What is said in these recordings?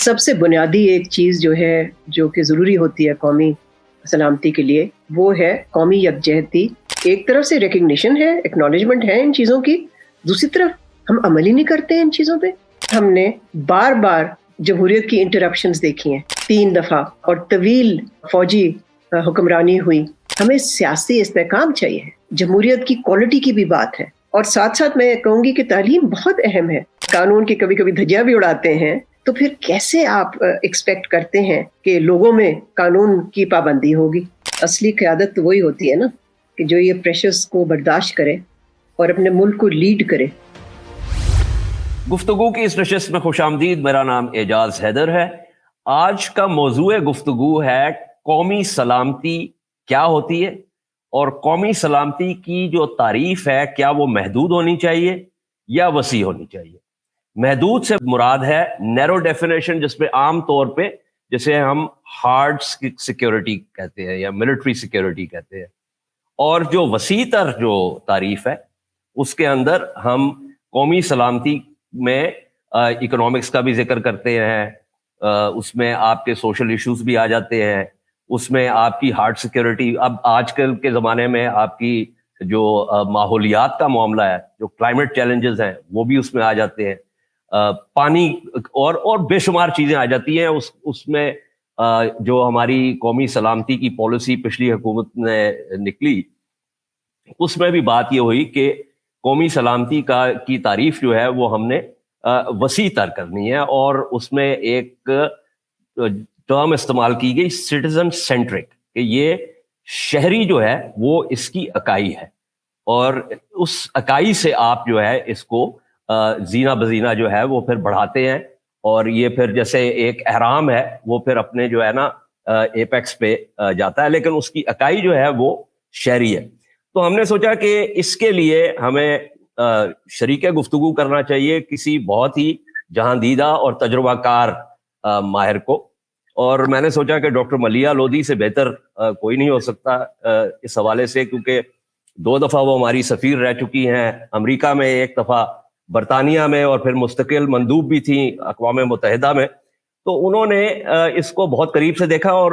سب سے بنیادی ایک چیز جو ہے جو کہ ضروری ہوتی ہے قومی سلامتی کے لیے وہ ہے قومی یکجہتی. ایک طرف سے ریکگنیشن ہے, ایکنالجمنٹ ہے ان چیزوں کی, دوسری طرف ہم عمل ہی نہیں کرتے ہیں ان چیزوں پہ. ہم نے بار بار جمہوریت کی انٹرپشنز دیکھی ہیں 3 دفعہ اور طویل فوجی حکمرانی ہوئی. ہمیں سیاسی استحکام چاہیے, جمہوریت کی کوالٹی کی بھی بات ہے, اور ساتھ ساتھ میں کہوں گی کہ تعلیم بہت اہم ہے. قانون کی کبھی کبھی دھجیاں بھی اڑاتے ہیں, تو پھر کیسے آپ ایکسپیکٹ کرتے ہیں کہ لوگوں میں قانون کی پابندی ہوگی؟ اصلی قیادت تو وہی ہوتی ہے نا کہ جو یہ پریشرز کو برداشت کرے اور اپنے ملک کو لیڈ کرے. گفتگو کی اس نشست میں خوش آمدید. میرا نام اعجاز حیدر ہے. آج کا موضوع گفتگو ہے قومی سلامتی کیا ہوتی ہے, اور قومی سلامتی کی جو تعریف ہے کیا وہ محدود ہونی چاہیے یا وسیع ہونی چاہیے. محدود سے مراد ہے نیرو ڈیفینیشن, جس میں عام طور پہ جسے ہم ہارڈ سیکیورٹی کہتے ہیں یا ملٹری سیکیورٹی کہتے ہیں, اور جو وسیع تر جو تعریف ہے اس کے اندر ہم قومی سلامتی میں اکنامکس کا بھی ذکر کرتے ہیں, اس میں آپ کے سوشل ایشوز بھی آ جاتے ہیں, اس میں آپ کی ہارڈ سیکیورٹی, اب آج کل کے زمانے میں آپ کی جو ماحولیات کا معاملہ ہے, جو کلائمیٹ چیلنجز ہیں وہ بھی اس میں آ جاتے ہیں, پانی اور بے شمار چیزیں آ جاتی ہیں. اس میں جو ہماری قومی سلامتی کی پالیسی پچھلی حکومت نے نکلی, اس میں بھی بات یہ ہوئی کہ قومی سلامتی کی تعریف جو ہے وہ ہم نے وسیع تر کرنی ہے, اور اس میں ایک ٹرم استعمال کی گئی سٹیزن سینٹرک, کہ یہ شہری جو ہے وہ اس کی اکائی ہے, اور اس اکائی سے آپ جو ہے اس کو زینہ بزینہ جو ہے وہ پھر بڑھاتے ہیں, اور یہ پھر جیسے ایک احرام ہے وہ پھر اپنے جو ہے نا ایپیکس پہ جاتا ہے, لیکن اس کی اکائی جو ہے وہ شہری ہے. تو ہم نے سوچا کہ اس کے لیے ہمیں شریک گفتگو کرنا چاہیے کسی بہت ہی جہاں دیدہ اور تجربہ کار ماہر کو, اور میں نے سوچا کہ ڈاکٹر ملیحہ لودھی سے بہتر کوئی نہیں ہو سکتا اس حوالے سے, کیونکہ 2 دفعہ وہ ہماری سفیر رہ چکی ہیں امریکہ میں, 1 دفعہ برطانیہ میں, اور پھر مستقل مندوب بھی تھیں اقوام متحدہ میں. تو انہوں نے اس کو بہت قریب سے دیکھا, اور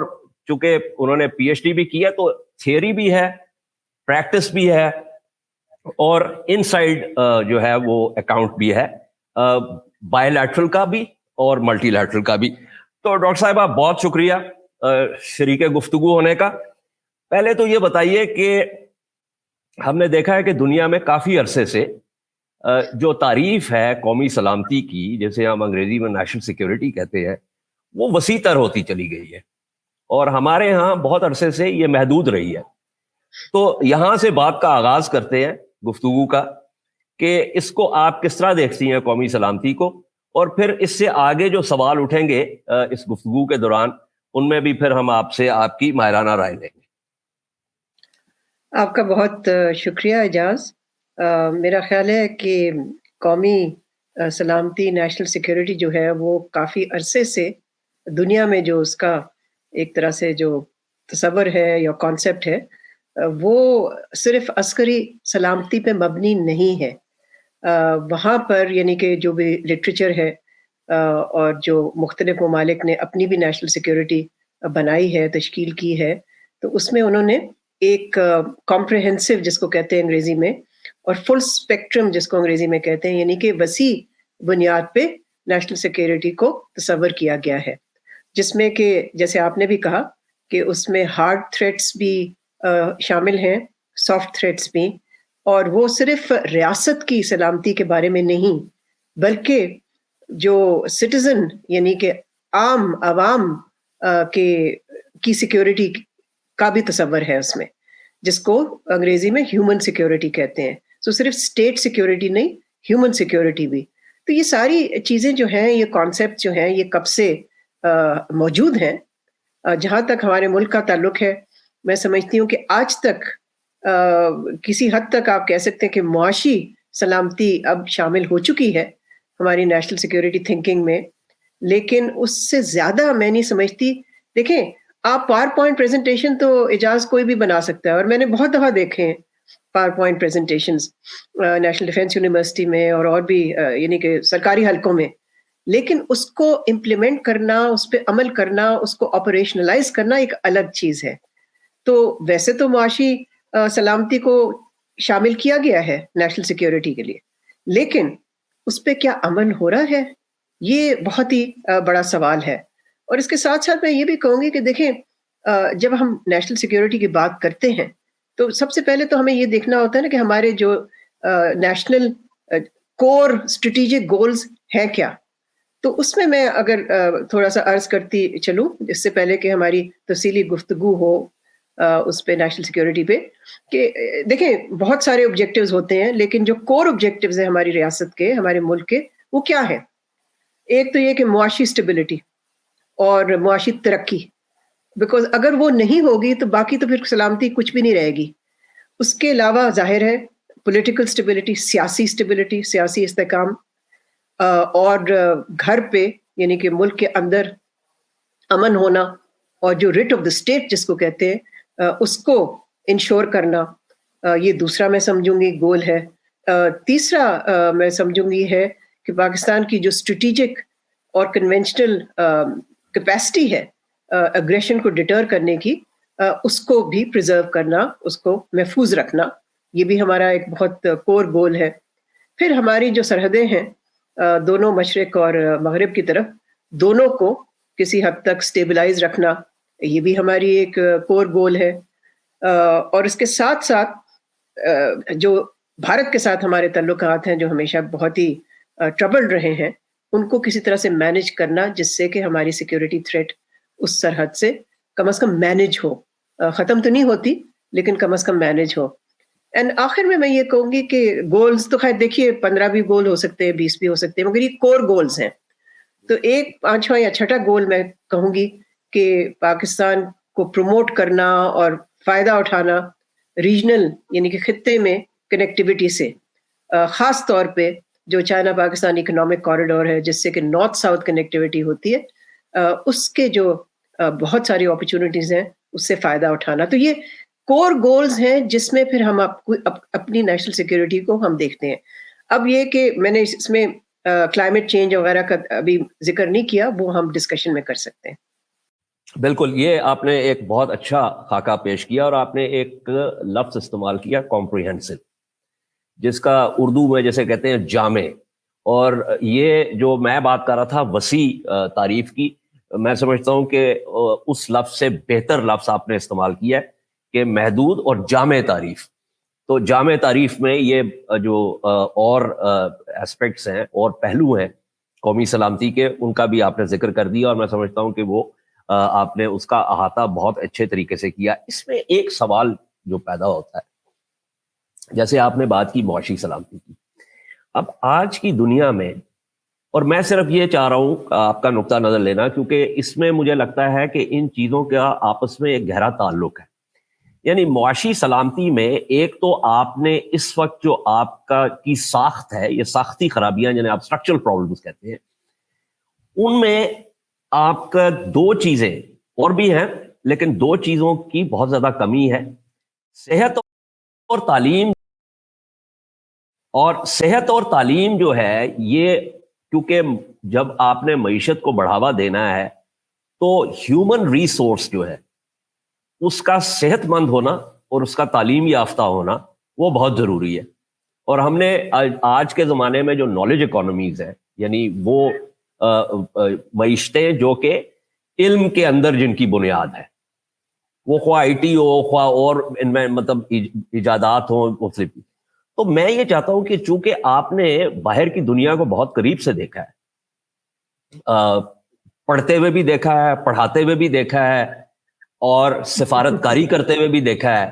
چونکہ انہوں نے پی ایچ ڈی بھی کی ہے تو تھیوری بھی ہے, پریکٹس بھی ہے, اور ان سائڈ جو ہے وہ اکاؤنٹ بھی ہے, بائی لیٹرل کا بھی اور ملٹی لیٹرل کا بھی. تو ڈاکٹر صاحبہ بہت شکریہ شریک گفتگو ہونے کا. پہلے تو یہ بتائیے کہ ہم نے دیکھا ہے کہ دنیا میں کافی عرصے سے جو تعریف ہے قومی سلامتی کی, جیسے ہم انگریزی میں نیشنل سیکیورٹی کہتے ہیں, وہ وسیع تر ہوتی چلی گئی ہے, اور ہمارے ہاں بہت عرصے سے یہ محدود رہی ہے. تو یہاں سے بات کا آغاز کرتے ہیں گفتگو کا, کہ اس کو آپ کس طرح دیکھتی ہیں قومی سلامتی کو, اور پھر اس سے آگے جو سوال اٹھیں گے اس گفتگو کے دوران ان میں بھی پھر ہم آپ سے آپ کی ماہرانہ رائے لیں گے. آپ کا بہت شکریہ اعجاز. میرا خیال ہے کہ قومی سلامتی, نیشنل سیکیورٹی جو ہے وہ کافی عرصے سے دنیا میں جو اس کا ایک طرح سے جو تصور ہے یا کانسیپٹ ہے وہ صرف عسکری سلامتی پہ مبنی نہیں ہے. وہاں پر یعنی کہ جو بھی لٹریچر ہے اور جو مختلف ممالک نے اپنی بھی نیشنل سیکیورٹی بنائی ہے, تشکیل کی ہے, تو اس میں انہوں نے ایک کمپریہنسو جس کو کہتے ہیں انگریزی میں, اور فل اسپیکٹرم جس کو انگریزی میں کہتے ہیں, یعنی کہ وسیع بنیاد پہ نیشنل سیکیورٹی کو تصور کیا گیا ہے, جس میں کہ جیسے آپ نے بھی کہا کہ اس میں ہارڈ تھریٹس بھی شامل ہیں, سافٹ تھریٹس بھی, اور وہ صرف ریاست کی سلامتی کے بارے میں نہیں بلکہ جو سٹیزن یعنی کہ عام عوام کی سیکیورٹی کا بھی تصور ہے اس میں, جس کو انگریزی میں ہیومن سیکیورٹی کہتے ہیں. سو صرف اسٹیٹ سیکیورٹی نہیں, ہیومن سیکیورٹی بھی. تو یہ ساری چیزیں جو ہیں, یہ کانسیپٹ جو ہیں, یہ کب سے موجود ہیں. جہاں تک ہمارے ملک کا تعلق ہے, میں سمجھتی ہوں کہ آج تک کسی حد تک آپ کہہ سکتے ہیں کہ معاشی سلامتی اب شامل ہو چکی ہے ہماری نیشنل سیکیورٹی تھنکنگ میں, لیکن اس سے زیادہ میں نہیں سمجھتی. دیکھیں آپ پاور پوائنٹ پریزنٹیشن تو اعجاز کوئی بھی بنا سکتا ہے, اور میں نے بہت دفعہ دیکھے ہیں power point presentations national defence university میں اور بھی یعنی کہ سرکاری حلقوں میں, لیکن اس کو امپلیمنٹ کرنا, اس پہ عمل کرنا, اس کو آپریشنلائز کرنا ایک الگ چیز ہے. تو ویسے تو معاشی سلامتی کو شامل کیا گیا ہے نیشنل سیکیورٹی کے لیے, لیکن اس پہ کیا عمل ہو رہا ہے, یہ بہت ہی بڑا سوال ہے. اور اس کے ساتھ ساتھ میں یہ بھی کہوں گی کہ دیکھیں, جب ہم نیشنل سیکیورٹی کی بات کرتے ہیں تو سب سے پہلے تو ہمیں یہ دیکھنا ہوتا ہے نا کہ ہمارے جو نیشنل کور اسٹریٹجک گولز ہیں کیا. تو اس میں اگر تھوڑا سا عرض کرتی چلوں اس سے پہلے کہ ہماری تفصیلی گفتگو ہو اس پہ نیشنل سیکیورٹی پہ, کہ دیکھیں بہت سارے آبجیکٹیوز ہوتے ہیں, لیکن جو کور آبجیکٹیوز ہیں ہماری ریاست کے, ہمارے ملک کے, وہ کیا ہے؟ ایک تو یہ کہ معاشی اسٹیبلٹی اور معاشی ترقی, بیکاز اگر وہ نہیں ہوگی تو باقی تو پھر سلامتی کچھ بھی نہیں رہے گی. اس کے علاوہ ظاہر ہے پولیٹیکل اسٹیبلٹی, سیاسی اسٹیبلٹی, سیاسی استحکام, اور گھر پہ یعنی کہ ملک کے اندر امن ہونا, اور جو ریٹ آف دا اسٹیٹ جس کو کہتے ہیں اس کو انشور کرنا, یہ دوسرا میں سمجھوں گی گول ہے. تیسرا میں سمجھوں گی ہے کہ پاکستان کی جو اسٹریٹجک اور کنونشنل کیپیسٹی ہے اگریشن کو ڈیٹر کرنے کی, اس کو بھی پریزرو کرنا, اس کو محفوظ رکھنا, یہ بھی ہمارا ایک بہت کور گول ہے. پھر ہماری جو سرحدیں ہیں دونوں مشرق اور مغرب کی طرف, دونوں کو کسی حد تک سٹیبلائز رکھنا, یہ بھی ہماری ایک کور گول ہے. اور اس کے ساتھ ساتھ جو بھارت کے ساتھ ہمارے تعلقات ہیں جو ہمیشہ بہت ہی ٹربل رہے ہیں, ان کو کسی طرح سے مینج کرنا, جس سے کہ ہماری سیکیورٹی تھریٹ اس سرحد سے کم از کم مینج ہو, ختم تو نہیں ہوتی لیکن کم از کم مینج ہو. اینڈ آخر میں یہ کہوں گی کہ گولز تو خیر دیکھیے 15 بھی گول ہو سکتے ہیں, 20 بھی ہو سکتے ہیں, مگر یہ کور گولز ہیں. تو ایک 5واں یا 6ٹھا گول میں کہوں گی کہ پاکستان کو پروموٹ کرنا اور فائدہ اٹھانا ریجنل یعنی کہ خطے میں کنیکٹیوٹی سے, خاص طور پہ جو چائنا پاکستان اکنامک کوریڈور ہے جس سے کہ نارتھ ساؤتھ کنیکٹیوٹی ہوتی ہے, اس کے جو بہت ساری اپرچونٹیز ہیں اس سے فائدہ اٹھانا. تو یہ کور گولز ہیں جس میں پھر ہم اپنی نیشنل سیکیورٹی کو ہم دیکھتے ہیں. اب یہ کہ میں نے اس میں کلائمیٹ چینج وغیرہ کا ابھی ذکر نہیں کیا, وہ ہم ڈسکشن میں کر سکتے ہیں. بالکل, یہ آپ نے ایک بہت اچھا خاکہ پیش کیا, اور آپ نے ایک لفظ استعمال کیا کمپریہنسو, جس کا اردو میں جیسے کہتے ہیں جامع. اور یہ جو میں بات کر رہا تھا وسیع تعریف کی, میں سمجھتا ہوں کہ اس لفظ سے بہتر لفظ آپ نے استعمال کیا ہے کہ محدود اور جامع تعریف. تو جامع تعریف میں یہ جو اور ایسپیکٹس ہیں اور پہلو ہیں قومی سلامتی کے, ان کا بھی آپ نے ذکر کر دیا, اور میں سمجھتا ہوں کہ وہ آپ نے اس کا احاطہ بہت اچھے طریقے سے کیا. اس میں ایک سوال جو پیدا ہوتا ہے, جیسے آپ نے بات کی معاشی سلامتی کی, اب آج کی دنیا میں, اور میں صرف یہ چاہ رہا ہوں آپ کا نقطہ نظر لینا, کیونکہ اس میں مجھے لگتا ہے کہ ان چیزوں کا آپس میں ایک گہرا تعلق ہے. یعنی معاشی سلامتی میں ایک تو آپ نے اس وقت جو آپ کا کی ساخت ہے, یہ ساختی خرابیاں جنہیں آپ اسٹرکچرل پرابلمز کہتے ہیں, ان میں آپ کا 2 چیزیں اور بھی ہیں, لیکن 2 چیزوں کی بہت زیادہ کمی ہے. صحت اور تعلیم, اور صحت اور تعلیم جو ہے یہ, کیونکہ جب آپ نے معیشت کو بڑھاوا دینا ہے تو ہیومن ریسورس جو ہے اس کا صحت مند ہونا اور اس کا تعلیم یافتہ ہونا وہ بہت ضروری ہے. اور ہم نے آج کے زمانے میں جو نالج اکانومیز ہیں, یعنی وہ معیشتیں جو کہ علم کے اندر جن کی بنیاد ہے, وہ خواہ آئی ٹی ہو, خواہ اور ان میں مطلب ایجادات ہوں مختلف. تو میں یہ چاہتا ہوں کہ چونکہ آپ نے باہر کی دنیا کو بہت قریب سے دیکھا ہے, پڑھتے ہوئے بھی دیکھا ہے, پڑھاتے ہوئے بھی دیکھا ہے, اور سفارت کاری کرتے ہوئے بھی دیکھا ہے,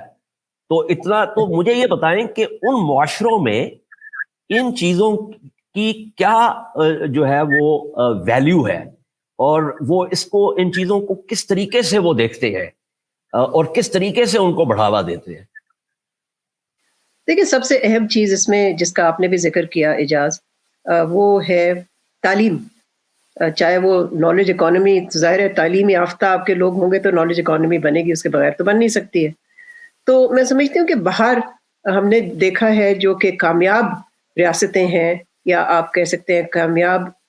تو اتنا تو مجھے یہ بتائیں کہ ان معاشروں میں ان چیزوں کی کیا جو ہے وہ ویلیو ہے, اور وہ اس کو ان چیزوں کو کس طریقے سے وہ دیکھتے ہیں اور کس طریقے سے ان کو بڑھاوا دیتے ہیں. دیکھیں سب سے اہم چیز اس میں جس کا آپ نے بھی ذکر کیا اعجاز, وہ ہے تعلیم. چاہے وہ نالج اکانومی, ظاہر ہے تعلیم یافتہ آپ کے لوگ ہوں گے تو نالج اکانومی بنے گی, اس کے بغیر تو بن نہیں سکتی ہے. تو میں سمجھتی ہوں کہ باہر ہم نے دیکھا ہے جو کہ کامیاب ریاستیں ہیں, یا آپ کہہ سکتے ہیں کامیاب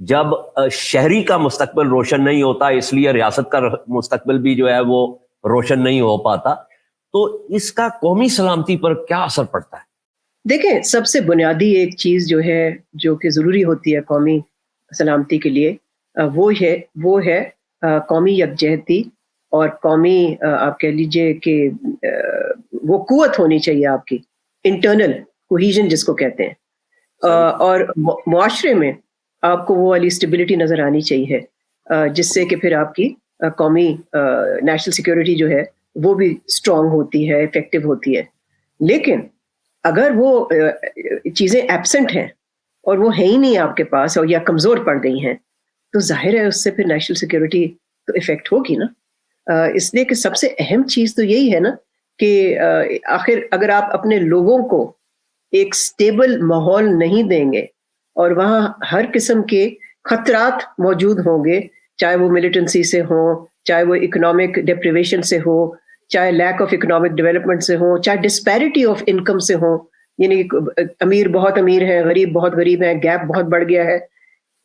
جب شہری کا مستقبل روشن نہیں ہوتا اس لیے ریاست کا مستقبل بھی جو ہے وہ روشن نہیں ہو پاتا، تو اس کا قومی سلامتی پر کیا اثر پڑتا ہے؟ دیکھیں، سب سے بنیادی ایک چیز جو ہے جو کہ ضروری ہوتی ہے قومی سلامتی کے لیے، وہ ہے قومی یکجہتی اور قومی آپ کہہ لیجئے کہ وہ قوت ہونی چاہیے آپ کی، انٹرنل کوہیژن جس کو کہتے ہیں، اور معاشرے میں آپ کو وہ والی اسٹیبلٹی نظر آنی چاہیے، جس سے کہ پھر آپ کی قومی نیشنل سیکیورٹی جو ہے وہ بھی اسٹرانگ ہوتی ہے، افیکٹو ہوتی ہے۔ لیکن اگر وہ چیزیں ایبسنٹ ہیں اور وہ ہے ہی نہیں آپ کے پاس، اور یا کمزور پڑ گئی ہیں، تو ظاہر ہے اس سے پھر نیشنل سیکیورٹی تو افیکٹ ہوگی نا۔ اس لیے کہ سب سے اہم چیز تو یہی ہے نا کہ آخر اگر آپ اپنے لوگوں کو ایک سٹیبل ماحول نہیں دیں گے اور وہاں ہر قسم کے خطرات موجود ہوں گے، چاہے وہ ملیٹنسی سے ہوں، چاہے وہ اکنامک ڈپریویشن سے ہو، چاہے لیک آف اکنامک ڈیولپمنٹ سے ہو، چاہے ڈسپیرٹی آف انکم سے ہو، یعنی امیر بہت امیر ہے، غریب بہت غریب ہے، گیپ بہت بڑھ گیا ہے،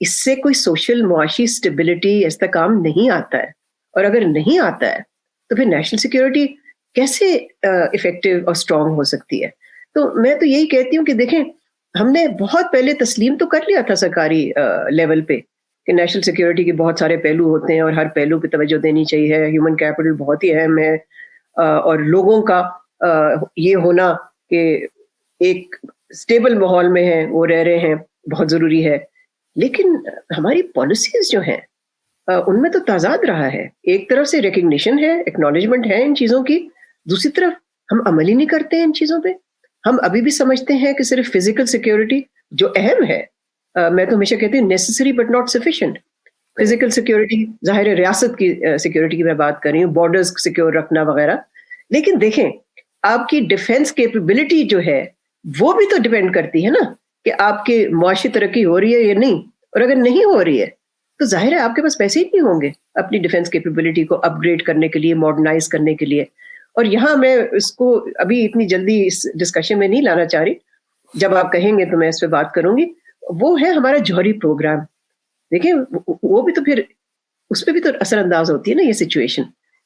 اس سے کوئی سوشل معاشی اسٹیبلٹی استحکام نہیں آتا ہے۔ اور اگر نہیں آتا ہے تو پھر نیشنل سیکیورٹی کیسے افیکٹو اور اسٹرانگ ہو سکتی ہے؟ تو میں تو یہی کہتی ہوں کہ دیکھیں، ہم نے بہت پہلے تسلیم تو کر لیا تھا سرکاری لیول پہ کہ نیشنل سیکیورٹی کے بہت سارے پہلو ہوتے ہیں اور ہر پہلو پہ توجہ دینی چاہیے، ہیومن کیپٹل بہت ہی اہم ہے، اور لوگوں کا یہ ہونا کہ ایک اسٹیبل ماحول میں ہیں، وہ رہ رہے ہیں، بہت ضروری ہے۔ لیکن ہماری پالیسیز جو ہیں ان میں تو تضاد رہا ہے، ایک طرف سے ریکگنیشن ہے، ایکنالجمنٹ ہے ان چیزوں کی، دوسری طرف ہم عمل ہی نہیں کرتے ہیں ان چیزوں پہ۔ ہم ابھی بھی سمجھتے ہیں کہ صرف فزیکل سیکیورٹی جو اہم ہے، میں تو ہمیشہ کہتی ہوں necessary but not sufficient. Physical security ظاہر ہے ریاست کی سیکیورٹی کی میں بات کر رہی ہوں، بارڈرز سیکیور رکھنا وغیرہ، لیکن دیکھیں آپ کی ڈیفense کیپیبلٹی جو ہے وہ بھی تو ڈیپینڈ کرتی ہے نا کہ آپ کی معاشی ترقی ہو رہی ہے یا نہیں، اور اگر نہیں ہو رہی ہے تو ظاہر ہے آپ کے پاس پیسے ہی نہیں ہوں گے اپنی ڈیفenس کیپیبلٹی کو اپ گریڈ کرنے کے لیے، ماڈرنائز کرنے کے لیے۔ اور یہاں میں اس کو ابھی اتنی جلدی اس ڈسکشن میں نہیں لانا چاہ رہی، جب آپ کہیں گے تو میں اس پہ بات کروں گی، وہ ہے ہمارا جوہری پروگرام۔ دیکھیں وہ بھی تو پھر اس پہ بھی تو اثر انداز ہوتی ہے نا یہ سچویشن،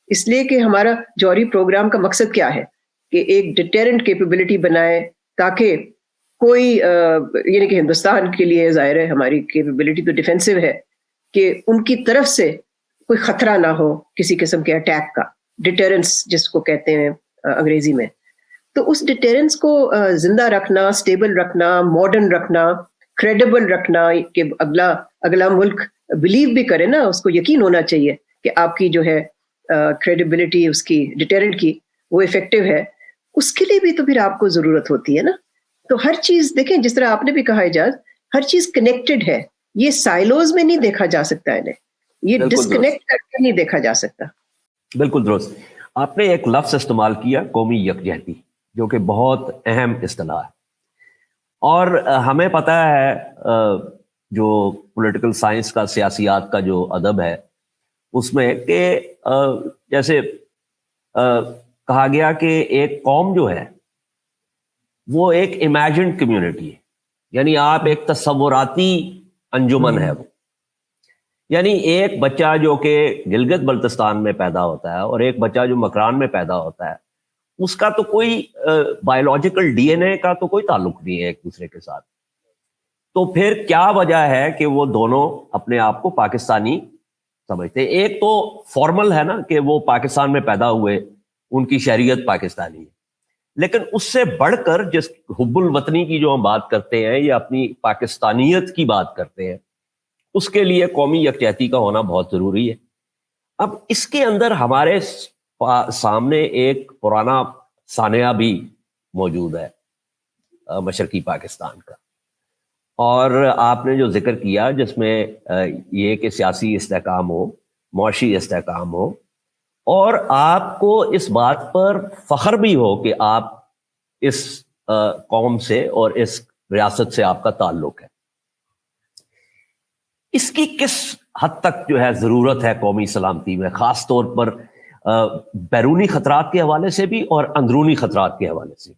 اس لیے کہ ہمارا جوہری پروگرام کا مقصد کیا ہے کہ ایک ڈیٹرنٹ کیپیبلٹی بنائے، تاکہ کوئی یعنی کہ ہندوستان کے لیے ظاہر ہے ہماری کیپیبلٹی تو ڈیفینسو ہے کہ ان کی طرف سے کوئی خطرہ نہ ہو کسی قسم کے اٹیک کا، ڈیٹرنس جس کو کہتے ہیں انگریزی میں۔ تو اس ڈیٹرنس کو زندہ رکھنا، سٹیبل رکھنا، ماڈرن رکھنا، کریڈیبل رکھنا، کہ اگلا ملک بلیو بھی کرے نا، اس کو یقین ہونا چاہیے کہ آپ کی جو ہے کریڈیبلٹی اس کی ڈیٹرنٹ کی وہ افیکٹو ہے، اس کے لیے بھی تو پھر آپ کو ضرورت ہوتی ہے نا۔ تو ہر چیز دیکھیں، جس طرح آپ نے بھی کہا اعجاز، ہر چیز کنیکٹڈ ہے، یہ سائلوز میں نہیں دیکھا جا سکتا، انہیں یہ ڈسکنیکٹ کر کے نہیں دیکھا جا سکتا۔ بالکل درست۔ آپ نے ایک لفظ استعمال کیا، قومی یکجہتی، جو کہ بہت اہم اصطلاح ہے، اور ہمیں پتہ ہے جو پولیٹیکل سائنس کا، سیاسیات کا جو ادب ہے اس میں کہ جیسے کہا گیا کہ ایک قوم جو ہے وہ ایک امیجنڈ کمیونٹی ہے، یعنی آپ ایک تصوراتی انجمن ہے وہ، یعنی ایک بچہ جو کہ گلگت بلتستان میں پیدا ہوتا ہے اور ایک بچہ جو مکران میں پیدا ہوتا ہے، اس کا تو کوئی بایولوجیکل ڈی این اے کا تو کوئی تعلق نہیں ہے ایک دوسرے کے ساتھ، تو پھر کیا وجہ ہے کہ وہ دونوں اپنے آپ کو پاکستانی سمجھتے ہیں؟ ایک تو فارمل ہے نا کہ وہ پاکستان میں پیدا ہوئے، ان کی شہریت پاکستانی ہے، لیکن اس سے بڑھ کر جس حب الوطنی کی جو ہم بات کرتے ہیں یا اپنی پاکستانیت کی بات کرتے ہیں، اس کے لیے قومی یکجہتی کا ہونا بہت ضروری ہے۔ اب اس کے اندر ہمارے سامنے ایک پرانا سانحہ بھی موجود ہے مشرقی پاکستان کا، اور آپ نے جو ذکر کیا جس میں یہ کہ سیاسی استحکام ہو، معاشی استحکام ہو، اور آپ کو اس بات پر فخر بھی ہو کہ آپ اس قوم سے اور اس ریاست سے آپ کا تعلق ہے، اس کی کس حد تک جو ہے ضرورت ہے قومی سلامتی میں، خاص طور پر بیرونی خطرات کے حوالے سے بھی اور اندرونی خطرات کے حوالے سے بھی؟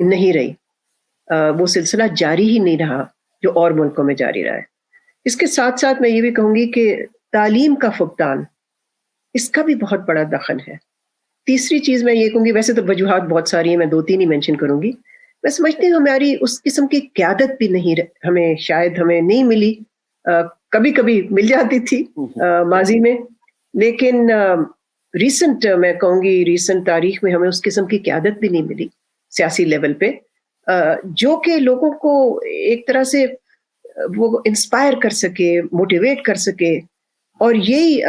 نہیں رہی، وہ سلسلہ جاری ہی نہیں رہا جو اور ملکوں میں جاری رہا ہے۔ اس کے ساتھ ساتھ میں یہ بھی کہوں گی کہ تعلیم کا فقدان، اس کا بھی بہت بڑا دخل ہے۔ تیسری چیز میں یہ کہوں گی، ویسے تو وجوہات بہت ساری ہیں، میں 2-3 ہی مینشن کروں گی۔ میں سمجھتی ہوں ہماری اس قسم کی قیادت بھی نہیں ہمیں شاید ہمیں نہیں ملی، کبھی کبھی مل جاتی تھی ماضی میں، لیکن ریسنٹ میں کہوں گی ریسنٹ تاریخ میں ہمیں اس قسم کی قیادت بھی نہیں ملی سیاسی لیول پہ، جو کہ لوگوں کو ایک طرح سے وہ انسپائر کر سکے، موٹیویٹ کر سکے، اور یہی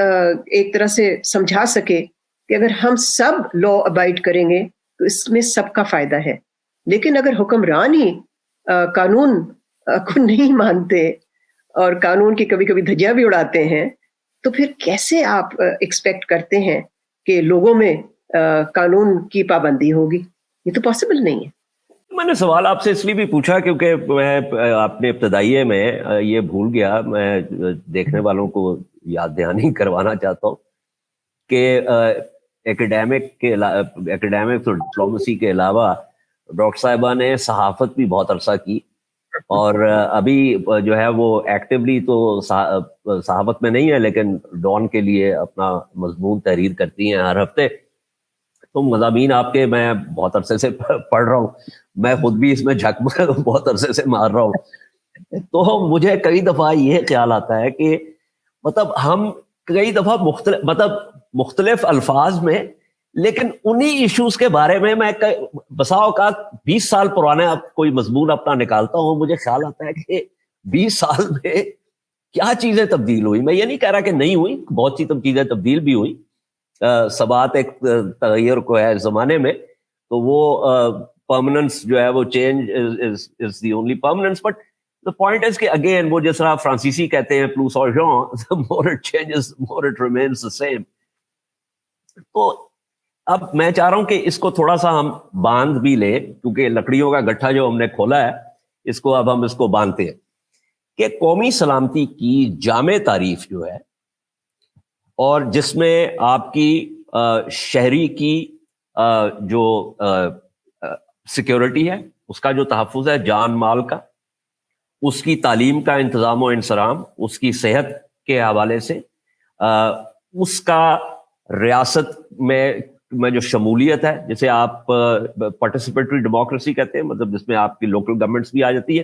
ایک طرح سے سمجھا سکے کہ اگر ہم سب لا ابائڈ کریں گے تو اس میں سب کا فائدہ ہے، لیکن اگر حکمران ہی قانون کو نہیں مانتے اور قانون کی کبھی کبھی دھجیاں بھی اڑاتے ہیں، تو پھر کیسے آپ ایکسپیکٹ کرتے ہیں کہ لوگوں میں قانون کی پابندی ہوگی؟ یہ تو پاسبل نہیں ہے۔ میں نے سوال آپ سے اس لیے بھی پوچھا کیونکہ میں اپنے ابتدائیے میں یہ بھول گیا، میں دیکھنے والوں کو یاد دہانی کروانا چاہتا ہوں کہ ایکیڈیمکس اور ڈپلومیسی کے علاوہ ڈاکٹر صاحبہ نے صحافت بھی بہت عرصہ کی، اور ابھی جو ہے وہ ایکٹیولی تو صحافت میں نہیں ہے، لیکن ڈان کے لیے اپنا مضمون تحریر کرتی ہیں ہر ہفتے۔ تو مضامین آپ کے میں بہت عرصے سے پڑھ رہا ہوں، میں خود بھی اس میں جھک بہت عرصے سے مار رہا ہوں، تو مجھے کئی دفعہ یہ خیال آتا ہے کہ مطلب ہم کئی دفعہ مختلف الفاظ میں، لیکن انہی ایشوز کے بارے میں بسا اوقات 20 سال پرانا کوئی مضمون اپنا نکالتا ہوں، مجھے خیال آتا ہے کہ 20 سال میں کیا چیزیں تبدیل ہوئی۔ میں یہ نہیں کہہ رہا کہ نہیں ہوئی، بہت سی چیزیں تبدیل بھی ہوئی، ثبات ایک تغیر کو ہے زمانے میں، تو وہ پرماننس جو ہے وہ change is the only permanence, but the point is کہ اگین وہ جس طرح فرانسیسی کہتے ہیں plus or genre, the more it changes, more it remains the same۔ تو اب میں چاہ رہا ہوں کہ اس کو تھوڑا سا ہم باندھ بھی لیں، کیونکہ لکڑیوں کا گٹھا جو ہم نے کھولا ہے اس کو اب ہم اس کو باندھتے ہیں کہ قومی سلامتی کی جامع تعریف جو ہے، اور جس میں آپ کی شہری کی جو سیکیورٹی ہے، اس کا جو تحفظ ہے جان مال کا، اس کی تعلیم کا انتظام و انصرام، اس کی صحت کے حوالے سے، اس کا ریاست میں جو شمولیت ہے، جسے آپ پارٹیسپیٹری ڈیموکریسی کہتے ہیں، مطلب جس میں آپ کی لوکل گورنمنٹس بھی آ جاتی ہے،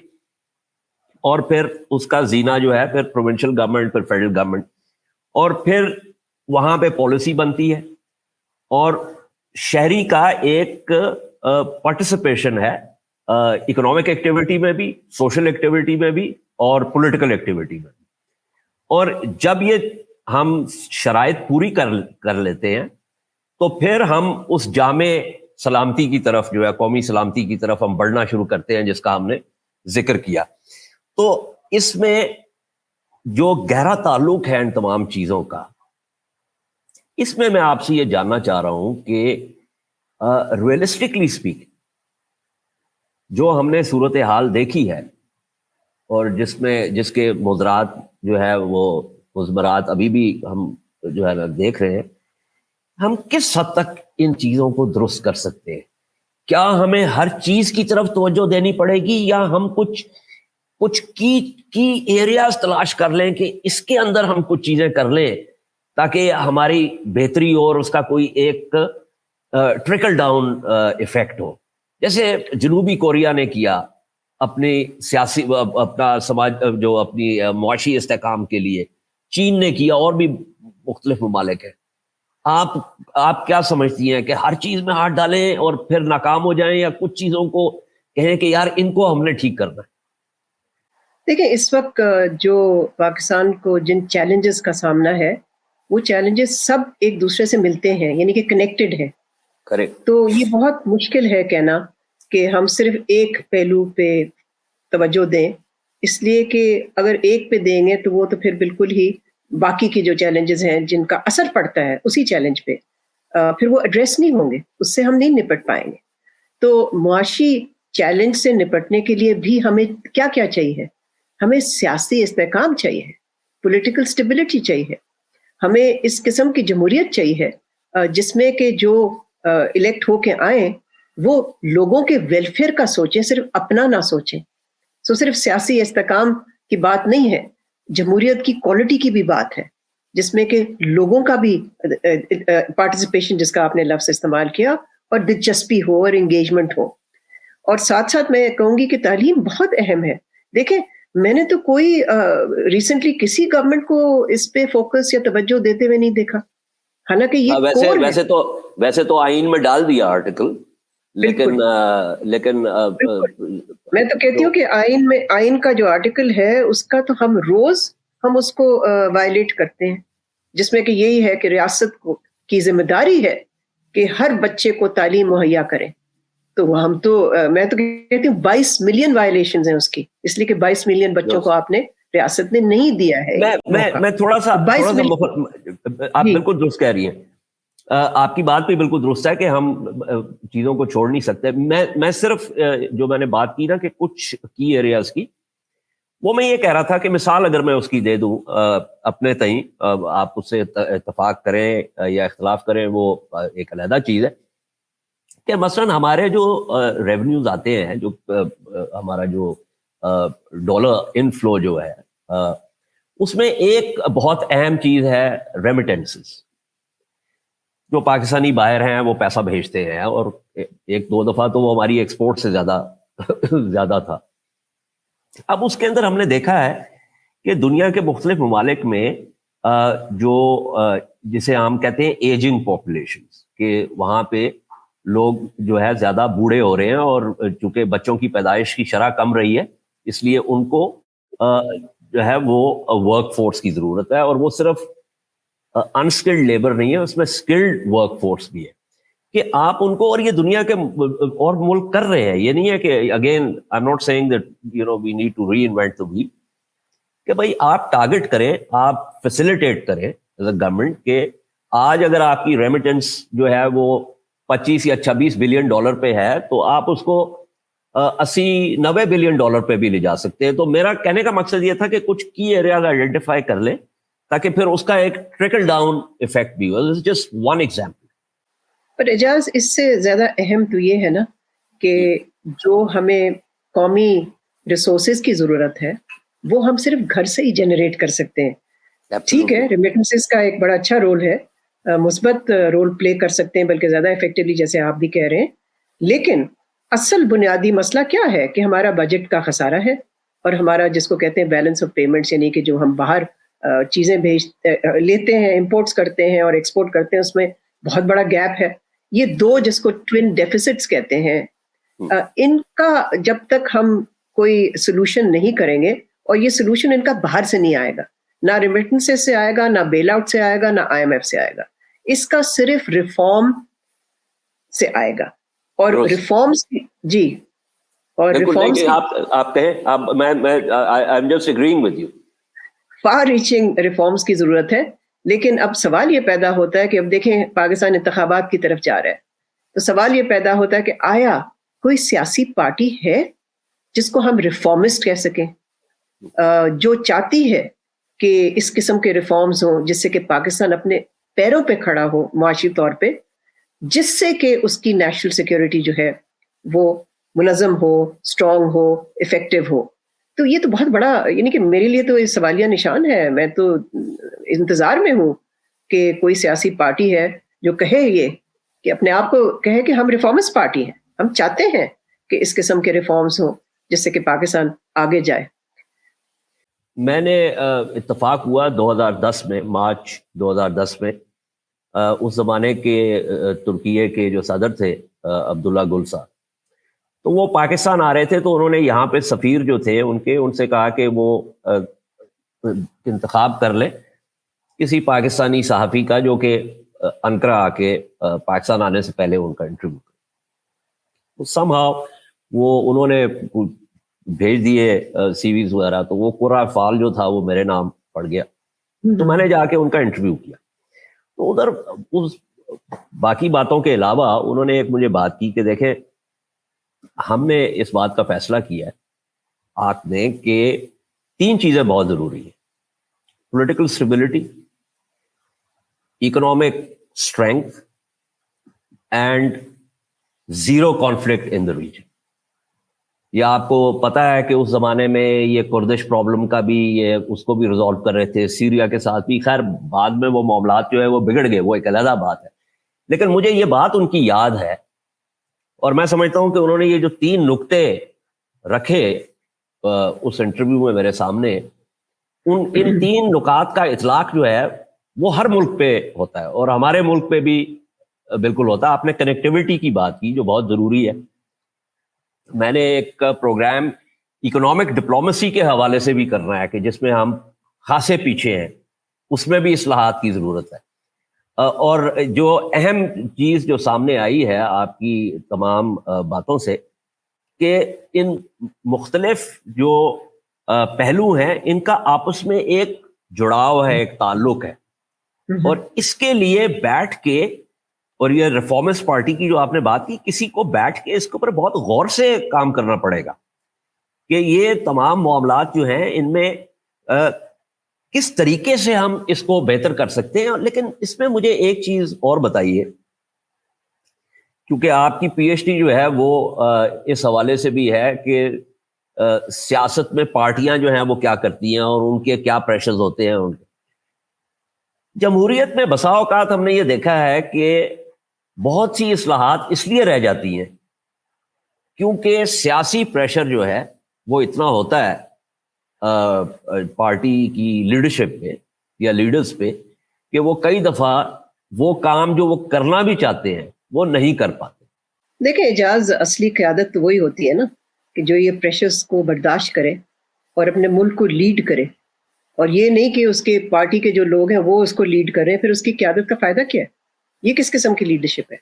اور پھر اس کا زینہ جو ہے پھر پروونشل گورنمنٹ، پھر فیڈرل گورنمنٹ، اور پھر وہاں پہ پالیسی بنتی ہے، اور شہری کا ایک پارٹیسپیشن ہے اکنامک ایکٹیویٹی میں بھی، سوشل ایکٹیویٹی میں بھی، اور پولیٹیکل ایکٹیویٹی میں بھی۔ اور جب یہ ہم شرائط پوری کر لیتے ہیں تو پھر ہم اس جامع سلامتی کی طرف جو ہے، قومی سلامتی کی طرف ہم بڑھنا شروع کرتے ہیں، جس کا ہم نے ذکر کیا۔ تو اس میں جو گہرا تعلق ہے ان تمام چیزوں کا، اس میں آپ سے یہ جاننا چاہ رہا ہوں کہ ریئلسٹکلی اسپیک جو ہم نے صورتحال دیکھی ہے، اور جس کے مضرات جو ہے وہ مضمرات ابھی بھی ہم جو ہے نا دیکھ رہے ہیں، ہم کس حد تک ان چیزوں کو درست کر سکتے ہیں؟ کیا ہمیں ہر چیز کی طرف توجہ دینی پڑے گی، یا ہم کچھ کی ایریاز تلاش کر لیں کہ اس کے اندر ہم کچھ چیزیں کر لیں تاکہ ہماری بہتری اور اس کا کوئی ایک ٹرکل ڈاؤن ایفیکٹ ہو؟ جیسے جنوبی کوریا نے کیا اپنی سیاسی اپنا سماج جو اپنی معاشی استحکام کے لیے، چین نے کیا، اور بھی مختلف ممالک ہیں۔ آپ کیا سمجھتی ہیں کہ ہر چیز میں ہاتھ ڈالیں اور پھر ناکام ہو جائیں، یا کچھ چیزوں کو کہیں کہ یار ان کو ہم نے ٹھیک کرنا ہے؟ دیکھیں، اس وقت جو پاکستان کو جن چیلنجز کا سامنا ہے، وہ چیلنجز سب ایک دوسرے سے ملتے ہیں، یعنی کہ کنیکٹڈ ہیں۔ کریکٹ۔ تو یہ بہت مشکل ہے کہنا کہ ہم صرف ایک پہلو پہ توجہ دیں، اس لیے کہ اگر ایک پہ دیں گے تو وہ تو پھر بالکل ہی باقی کی جو چیلنجز ہیں جن کا اثر پڑتا ہے اسی چیلنج پہ، پھر وہ ایڈریس نہیں ہوں گے، اس سے ہم نہیں نپٹ پائیں گے۔ تو معاشی چیلنج سے نپٹنے کے لیے بھی ہمیں کیا کیا چاہیے؟ ہمیں سیاسی استحکام چاہیے، پولیٹیکل سٹیبلٹی چاہیے، ہمیں اس قسم کی جمہوریت چاہیے جس میں کہ جو الیکٹ ہو کے آئیں وہ لوگوں کے ویلفیئر کا سوچیں, صرف اپنا نہ سوچیں. سو صرف سیاسی استحکام کی بات نہیں ہے, جمہوریت کی کوالٹی کی بھی بات ہے, جس میں کہ لوگوں کا بھی پارٹیسپیشن, جس کا آپ نے لفظ استعمال کیا, اور دلچسپی ہو اور انگیجمنٹ ہو. اور ساتھ ساتھ میں کہوں گی کہ تعلیم بہت اہم ہے. دیکھیں, میں نے تو کوئی ریسنٹلی کسی گورنمنٹ کو اس پہ فوکس یا توجہ دیتے ہوئے نہیں دیکھا, حالانکہ یہ کور ہے. ویسے تو آئین میں ڈال دیا آرٹیکل, لیکن میں تو کہتی ہوں کہ آئین کا جو آرٹیکل ہے اس کا تو ہم اس کو وائلیٹ کرتے ہیں, جس میں کہ یہی ہے کہ ریاست کی ذمہ داری ہے کہ ہر بچے کو تعلیم مہیا کریں. تو ہم تو میں تو کہتی ہوں 22 ملین وائلیشنز ہیں اس کی, اس لیے کہ 22 ملین بچوں کو آپ نے ریاست نے نہیں دیا ہے. میں تھوڑا سا آپ بالکل درست کہہ رہی ہیں, آپ کی بات بھی بالکل درست ہے کہ ہم چیزوں کو چھوڑ نہیں سکتے. میں صرف جو میں نے بات کی نا کہ کچھ کی ایریاز کی, وہ میں یہ کہہ رہا تھا کہ مثال اگر میں اس کی دے دوں اپنے تئیں, آپ اس سے اتفاق کریں یا اختلاف کریں وہ ایک علیحدہ چیز ہے, کہ مثلا ہمارے جو ریونیوز آتے ہیں, جو ہمارا جو ڈالر انفلو جو ہے, اس میں ایک بہت اہم چیز ہے ریمیٹنسز. جو پاکستانی باہر ہیں وہ پیسہ بھیجتے ہیں, اور ایک دو دفعہ تو وہ ہماری ایکسپورٹ سے زیادہ تھا. اب اس کے اندر ہم نے دیکھا ہے کہ دنیا کے مختلف ممالک میں جو جسے ہم کہتے ہیں ایجنگ پاپولیشن, کہ وہاں پہ لوگ جو ہے زیادہ بوڑھے ہو رہے ہیں, اور چونکہ بچوں کی پیدائش کی شرح کم رہی ہے, اس لیے ان کو جو ہے وہ ورک فورس کی ضرورت ہے, اور وہ صرف انسکلڈ لیبر نہیں ہے, اس میں اسکلڈ ورک فورس بھی ہے, کہ آپ ان کو, اور یہ دنیا کے اور ملک کر رہے ہیں. یہ نہیں ہے کہ again I am not seeing that we need to reinvent the wheel, کہ بھائی آپ ٹارگٹ کریں, آپ فیسیلیٹیٹ کریں ایز اے گورنمنٹ, کہ آج اگر آپ کی ریمیٹنس جو ہے وہ 25 یا 26 بلین ڈالر پہ ہے, تو آپ اس کو 80-90 بلین ڈالر پہ بھی لے جا سکتے ہیں. تو میرا کہنے کا مقصد یہ تھا کہ کچھ کی ایریاز آئیڈینٹیفائی کر لیں, تاکہ پھر اس کا ایک ٹریکل ڈاؤن ایفیکٹ بھی ہو. Just one example. پر اعجاز, اس سے زیادہ اہم تو یہ ہے نا کہ جو ہمیں قومی ریسورسز کی ضرورت ہے وہ ہم صرف گھر سے ہی جنریٹ کر سکتے ہیں. ٹھیک ہے, ریمیٹنسز کا ایک بڑا اچھا رول ہے, مثبت رول پلے کر سکتے ہیں, بلکہ زیادہ افیکٹولی, جیسے آپ بھی کہہ رہے ہیں. لیکن اصل بنیادی مسئلہ کیا ہے کہ ہمارا بجٹ کا خسارہ ہے, اور ہمارا جس کو کہتے ہیں بیلنس آف پیمنٹس, یعنی کہ جو ہم باہر چیزیں لیتے ہیں, امپورٹس کرتے ہیں اور ایکسپورٹ کرتے ہیں, اس میں بہت بڑا گیپ ہے. یہ دو جس کو ٹوین ڈیفیسٹس کہتے ہیں, ان کا جب تک ہم کوئی سلوشن نہیں کریں گے, اور یہ سلوشن ان کا باہر سے نہیں آئے گا, نہ ریمیٹنسز سے آئے گا, نہ بیل آؤٹ سے آئے گا, نہ IMF سے آئے گا, اس کا صرف ریفارم سے آئے گا. اور ریفارمز, جی, اور ریفارمز آپ کہیں, I am just agreeing with you, far reaching reforms کی ضرورت ہے. لیکن اب سوال یہ پیدا ہوتا ہے کہ اب دیکھیں پاکستان انتخابات کی طرف جا رہا ہے, تو سوال یہ پیدا ہوتا ہے کہ آیا کوئی سیاسی پارٹی ہے جس کو ہم ریفارمسٹ کہہ سکیں, جو چاہتی ہے کہ اس قسم کے ریفارمز ہوں جس سے کہ پاکستان اپنے پیروں پہ کھڑا ہو معاشی طور پہ, جس سے کہ اس کی نیشنل سیکیورٹی جو ہے وہ منظم ہو, اسٹرانگ ہو, افیکٹو ہو. تو یہ تو بہت بڑا, یعنی کہ میرے لیے تو یہ سوالیہ نشان ہے. میں تو انتظار میں ہوں کہ کوئی سیاسی پارٹی ہے جو کہے, یہ کہ اپنے آپ کو کہے کہ ہم ریفارمسٹ پارٹی ہیں, ہم چاہتے ہیں کہ اس قسم کے ریفارمز ہوں جس سے کہ پاکستان آگے جائے. میں نے اتفاق ہوا 2010 میں, مارچ 2010 میں, اس زمانے کے ترکیے کے جو صدر تھے عبداللہ گل صاحب, تو وہ پاکستان آ رہے تھے, تو انہوں نے یہاں پہ سفیر جو تھے ان سے کہا کہ وہ انتخاب کر لیں کسی پاکستانی صحافی کا جو کہ انقرہ آ کے پاکستان آنے سے پہلے ان کا انٹرویو کرے. سم ہاؤ وہ انہوں نے بھیج دیے سی ویز وغیرہ, تو وہ پورا فال جو تھا وہ میرے نام پڑ گیا. تو میں نے جا کے ان کا انٹرویو کیا. تو ادھر اس باقی باتوں کے علاوہ انہوں نے ایک مجھے بات کی کہ دیکھیں, ہم نے اس بات کا فیصلہ کیا ہے آپ نے کہ 3 چیزیں بہت ضروری ہیں: political stability, economic strength, and zero conflict in the region. یہ آپ کو پتا ہے کہ اس زمانے میں یہ کردش پرابلم کا بھی یہ اس کو بھی ریزالو کر رہے تھے سیریا کے ساتھ بھی. خیر بعد میں وہ معاملات جو ہے وہ بگڑ گئے, وہ ایک علیحدہ بات ہے. لیکن مجھے یہ بات ان کی یاد ہے اور میں سمجھتا ہوں کہ انہوں نے یہ جو 3 نکتے رکھے اس انٹرویو میں میرے سامنے, ان 3 نکات کا اطلاق جو ہے وہ ہر ملک پہ ہوتا ہے اور ہمارے ملک پہ بھی بالکل ہوتا ہے. آپ نے کنیکٹیوٹی کی بات کی جو بہت ضروری ہے. میں نے ایک پروگرام اکنامک ڈپلومیسی کے حوالے سے بھی کرنا ہے کہ جس میں ہم خاصے پیچھے ہیں, اس میں بھی اصلاحات کی ضرورت ہے. اور جو اہم چیز جو سامنے آئی ہے آپ کی تمام باتوں سے کہ ان مختلف جو پہلو ہیں ان کا آپس میں ایک جڑاؤ ہے, ایک تعلق ہے, اور اس کے لیے بیٹھ کے, اور یہ ریفارمسٹ پارٹی کی جو آپ نے بات کی, کسی کو بیٹھ کے اس کے اوپر بہت غور سے کام کرنا پڑے گا کہ یہ تمام معاملات جو ہیں ان میں کس طریقے سے ہم اس کو بہتر کر سکتے ہیں. لیکن اس میں مجھے ایک چیز اور بتائیے, کیونکہ آپ کی پی ایچ ڈی جو ہے وہ اس حوالے سے بھی ہے کہ سیاست میں پارٹیاں جو ہیں وہ کیا کرتی ہیں اور ان کے کیا پریشرز ہوتے ہیں. ان کے جمہوریت میں بسا اوقات ہم نے یہ دیکھا ہے کہ بہت سی اصلاحات اس لیے رہ جاتی ہیں کیونکہ سیاسی پریشر جو ہے وہ اتنا ہوتا ہے پارٹی کی لیڈرشپ پہ یا لیڈرز پہ کہ وہ کئی دفعہ وہ کام جو وہ کرنا بھی چاہتے ہیں وہ نہیں کر پاتے. دیکھیں اعجاز, اصلی قیادت تو وہی ہوتی ہے نا کہ جو یہ پریشرز کو برداشت کرے اور اپنے ملک کو لیڈ کرے, اور یہ نہیں کہ اس کے پارٹی کے جو لوگ ہیں وہ اس کو لیڈ کر رہے ہیں, پھر اس کی قیادت کا فائدہ کیا ہے؟ یہ کس قسم کی لیڈرشپ ہے؟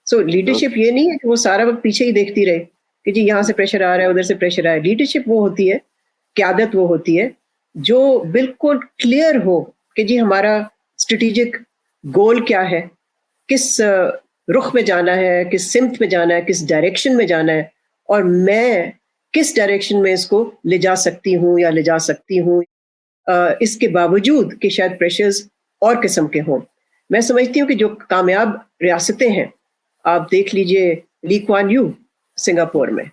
سو لیڈرشپ یہ نہیں ہے کہ وہ سارا وقت پیچھے ہی دیکھتی رہے کہ جی یہاں سے پریشر آ رہا ہے ادھر سے پریشر آ رہا ہے. لیڈرشپ وہ ہوتی ہے, قیادت وہ ہوتی ہے جو بالکل کلیئر ہو کہ جی ہمارا اسٹریٹجک گول کیا ہے, کس رخ میں جانا ہے, کس سمت میں جانا ہے, کس ڈائریکشن میں جانا ہے, اور میں کس ڈائریکشن میں اس کو لے جا سکتی ہوں یا لے جا سکتی ہوں, اس کے باوجود کہ شاید پریشرز اور قسم کے ہوں. میں سمجھتی ہوں کہ جو کامیاب ریاستیں ہیں, آپ دیکھ لیجئے لی کوان یو سنگاپور میں,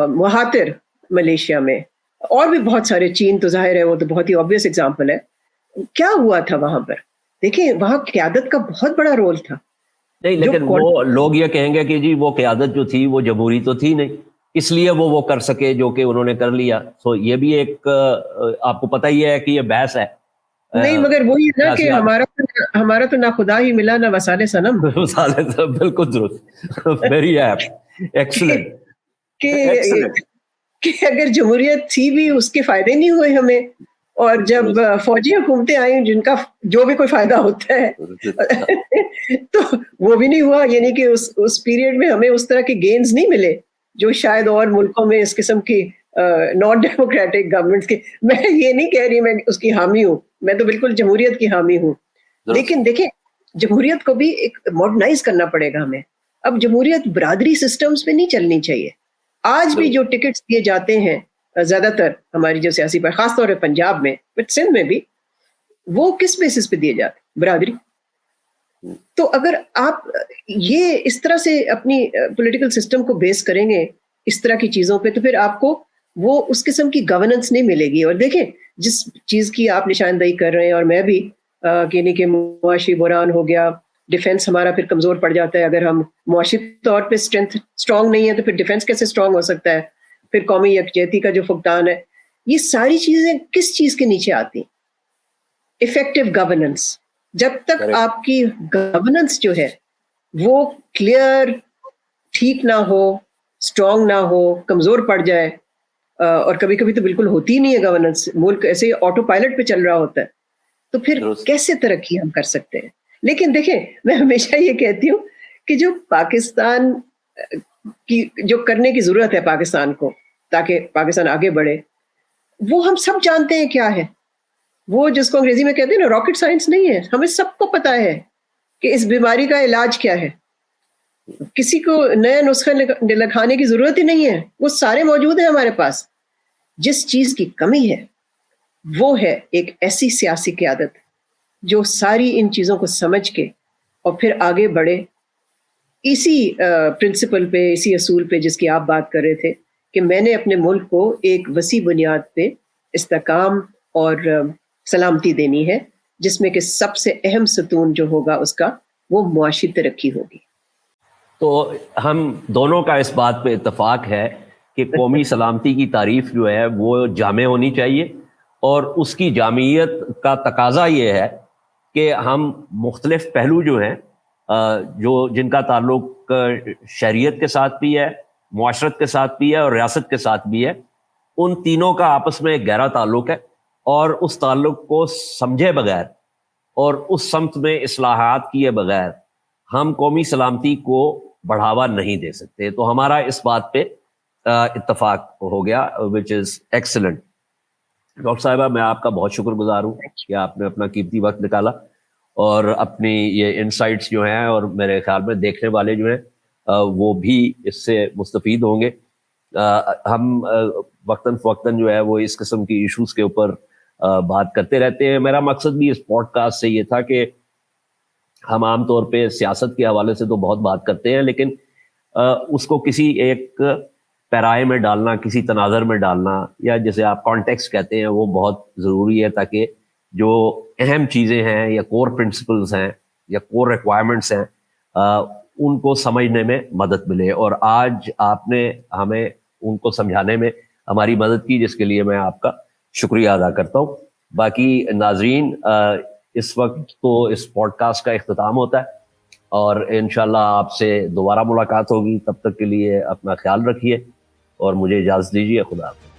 مہاتر ملیشیا میں, اور بھی بہت سارے, چین تو ظاہر ہے وہ تو بہت ہی آبویس اگزامپل ہے. کیا ہوا تھا وہاں پر؟ دیکھیں وہاں قیادت کا بہت بڑا رول تھا. نہیں لیکن وہ لوگ یہ کہیں گے کہ جی وہ قیادت جو تھی وہ جمہوری تو تھی نہیں, اس لیے وہ کر سکے جو کہ انہوں نے کر لیا. سو یہ بھی ایک آپ کو پتہ ہی ہے کہ یہ بحث ہے. نہیں مگر وہی ہے نا کہ ہمارا تو نہ خدا ہی ملا نہ وسالے صنم. بالکل درست, ویری ایکسلنٹ. کہ اگر جمہوریت تھی بھی اس کے فائدے نہیں ہوئے ہمیں, اور جب فوجی حکومتیں آئیں جن کا جو بھی کوئی فائدہ ہوتا ہے تو وہ بھی نہیں ہوا. یعنی کہ اس پیریڈ میں ہمیں اس طرح کے گینز نہیں ملے جو شاید اور ملکوں میں اس قسم کی نان ڈیموکریٹک گورنمنٹس کی. میں یہ نہیں کہہ رہی میں اس کی حامی ہوں, میں تو بالکل جمہوریت کی حامی ہوں. لیکن دیکھیں جمہوریت کو بھی ایک ماڈرنائز کرنا پڑے گا ہمیں. اب جمہوریت برادری سسٹمز پہ نہیں چلنی چاہیے. آج بھی جو ٹکٹس دیے جاتے ہیں زیادہ تر ہماری جو سیاسی پر, خاص طور پہ پنجاب میں, بٹ سندھ میں بھی, وہ کس بیسس پہ دیے جاتے ہیں؟ برادری. تو اگر آپ یہ اس طرح سے اپنی پولیٹیکل سسٹم کو بیس کریں گے اس طرح کی چیزوں پہ, تو پھر آپ کو وہ اس قسم کی گورننس نہیں ملے گی. اور دیکھیں جس چیز کی آپ نشاندہی کر رہے ہیں, اور میں بھی یعنی کہ معاشی بحران ہو گیا, ڈیفنس ہمارا پھر کمزور پڑ جاتا ہے. اگر ہم معاشی طور پہ اسٹرانگ نہیں ہے تو پھر ڈیفنس کیسے اسٹرانگ ہو سکتا ہے؟ پھر قومی یکجہتی کا جو فقدان ہے, یہ ساری چیزیں کس چیز کے نیچے آتی ہیں؟ Effective governance. جب تک آپ کی گورننس جو ہے وہ کلیئر, ٹھیک نہ ہو, اسٹرانگ نہ ہو, کمزور پڑ جائے, اور کبھی کبھی تو بالکل ہوتی ہی نہیں ہے گورننس, ملک ایسے آٹو پائلٹ پہ چل رہا ہوتا ہے, تو پھر کیسے ترقی ہم کر سکتے ہیں؟ لیکن دیکھیں میں ہمیشہ یہ کہتی ہوں کہ جو پاکستان کی جو کرنے کی ضرورت ہے پاکستان کو تاکہ پاکستان آگے بڑھے, وہ ہم سب جانتے ہیں کیا ہے. وہ جس کو انگریزی میں کہتے ہیں نا راکٹ سائنس نہیں ہے. ہمیں سب کو پتا ہے کہ اس بیماری کا علاج کیا ہے. کسی کو نیا نسخہ لکھانے کی ضرورت ہی نہیں ہے, وہ سارے موجود ہیں ہمارے پاس. جس چیز کی کمی ہے وہ ہے ایک ایسی سیاسی قیادت جو ساری ان چیزوں کو سمجھ کے اور پھر آگے بڑھے, اسی پرنسپل پہ، اسی اصول پہ جس کی آپ بات کر رہے تھے کہ میں نے اپنے ملک کو ایک وسیع بنیاد پہ استحکام اور سلامتی دینی ہے، جس میں کہ سب سے اہم ستون جو ہوگا اس کا وہ معاشی ترقی ہوگی۔ تو ہم دونوں کا اس بات پہ اتفاق ہے کہ قومی سلامتی کی تعریف جو ہے وہ جامع ہونی چاہیے، اور اس کی جامعیت کا تقاضا یہ ہے کہ ہم مختلف پہلو جو ہیں جن کا تعلق شہریت کے ساتھ بھی ہے، معاشرت کے ساتھ بھی ہے اور ریاست کے ساتھ بھی ہے، ان تینوں کا آپس میں ایک گہرا تعلق ہے، اور اس تعلق کو سمجھے بغیر اور اس سمت میں اصلاحات کیے بغیر ہم قومی سلامتی کو بڑھاوا نہیں دے سکتے۔ تو ہمارا اس بات پہ اتفاق ہو گیا، وچ از ایکسلنٹ۔ ڈاکٹر صاحبہ، میں آپ کا بہت شکر گزار ہوں کہ آپ نے اپنا قیمتی وقت نکالا اور اپنی یہ انسائٹس جو ہیں، اور میرے خیال میں دیکھنے والے جو ہیں وہ بھی اس سے مستفید ہوں گے۔ ہم وقتاً فوقتاً جو ہے وہ اس قسم کی ایشوز کے اوپر بات کرتے رہتے ہیں۔ میرا مقصد بھی اس پوڈ کاسٹ سے یہ تھا کہ ہم عام طور پہ سیاست کے حوالے سے تو بہت بات کرتے ہیں، لیکن اس کو کسی ایک پیرائے میں ڈالنا، کسی تناظر میں ڈالنا، یا جسے آپ کانٹیکسٹ کہتے ہیں، وہ بہت ضروری ہے، تاکہ جو اہم چیزیں ہیں یا کور پرنسپلز ہیں یا کور ریکوائرمنٹس ہیں ان کو سمجھنے میں مدد ملے۔ اور آج آپ نے ہمیں ان کو سمجھانے میں ہماری مدد کی، جس کے لیے میں آپ کا شکریہ ادا کرتا ہوں۔ باقی ناظرین، اس وقت تو اس پوڈ کاسٹ کا اختتام ہوتا ہے، اور انشاءاللہ آپ سے دوبارہ ملاقات ہوگی۔ تب تک کے لیے اپنا خیال رکھیے اور مجھے اجازت دیجیے۔ خدا حافظ۔